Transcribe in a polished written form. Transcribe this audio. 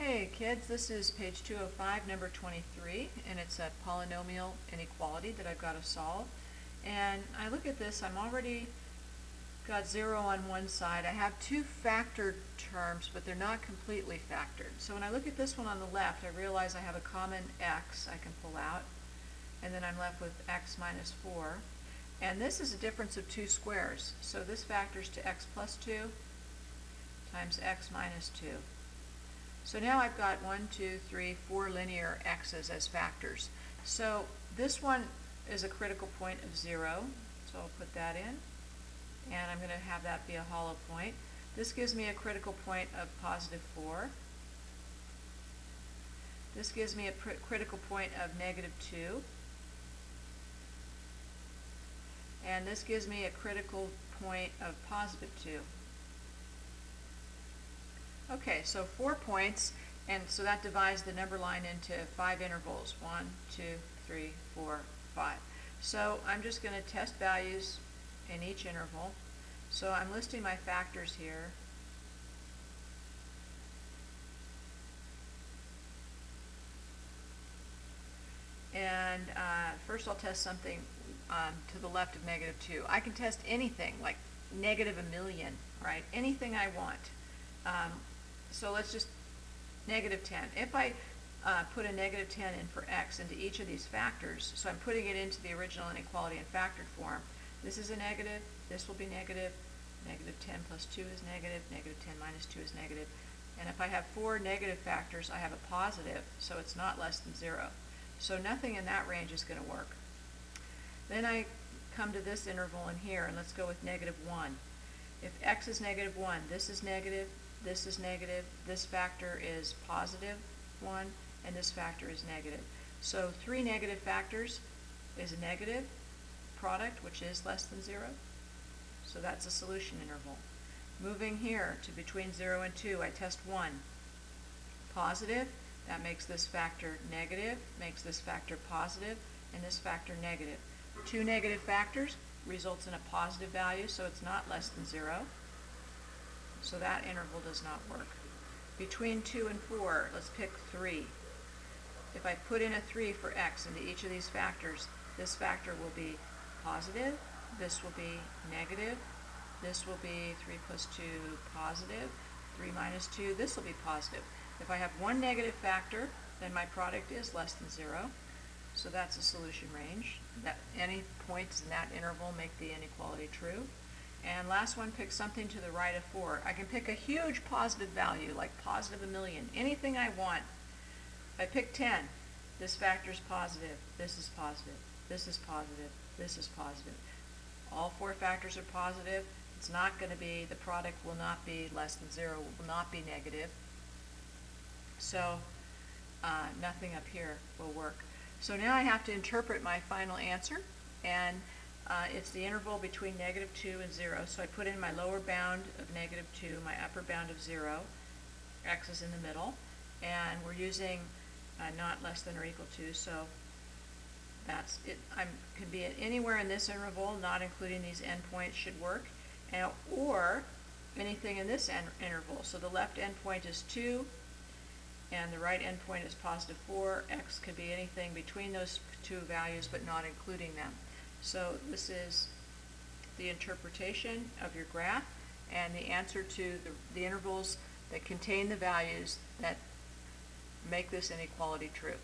Hey kids, this is page 205, number 23, and it's a polynomial inequality that I've got to solve. And I look at this, I'm already got 0 on one side. I have two factored terms, but they're not completely factored. So when I look at this one on the left, I realize I have a common x I can pull out, and then I'm left with x minus 4. And this is a difference of two squares, so this factors to x plus 2 times x minus 2. So now I've got 4 linear x's as factors. So this one is a critical point of 0, so I'll put that in, and I'm going to have that be a hollow point. This gives me a critical point of positive 4. This gives me a critical point of negative 2. And this gives me a critical point of positive 2. Okay, so 4 points, and so that divides the number line into 5 intervals. 1, 2, 3, 4, 5. So I'm just going to test values in each interval. So I'm listing my factors here. And first I'll test something to the left of negative 2. I can test anything, like negative 1,000,000, right? Anything I want. So let's just negative 10. If I put a negative 10 in for x into each of these factors, so I'm putting it into the original inequality in factored form, this is a negative, this will be negative, negative 10 plus 2 is negative, negative 10 minus 2 is negative. And if I have 4 negative factors, I have a positive, so it's not less than 0. So nothing in that range is going to work. Then I come to this interval in here, and let's go with negative 1. If x is negative 1, this is negative, this is negative, this factor is positive 1, and this factor is negative. So 3 negative factors is a negative product, which is less than 0. So that's a solution interval. Moving here to between 0 and 2, I test 1. Positive, that makes this factor negative, makes this factor positive, and this factor negative. 2 negative factors results in a positive value, so it's not less than 0. So that interval does not work. Between 2 and 4, let's pick 3. If I put in a 3 for x into each of these factors, this factor will be positive, this will be negative, this will be 3 plus 2 positive, 3 minus 2, this will be positive. If I have one negative factor, then my product is less than 0. So that's a solution range. That any points in that interval make the inequality true. And last one, pick something to the right of 4. I can pick a huge positive value, like positive 1,000,000, anything I want. If I pick 10, this factor is positive, this is positive, this is positive, this is positive. All 4 factors are positive. It's not going to be, the product will not be less than 0, will not be negative. So nothing up here will work. So now I have to interpret my final answer, and it's the interval between negative 2 and 0. So I put in my lower bound of negative 2, my upper bound of 0. X is in the middle, and we're using not less than or equal to, so that's it. I can be at anywhere in this interval, not including these endpoints should work, or anything in this interval. So the left endpoint is 2, and the right endpoint is positive 4. X could be anything between those two values, but not including them. So this is the interpretation of your graph and the answer to the intervals that contain the values that make this inequality true.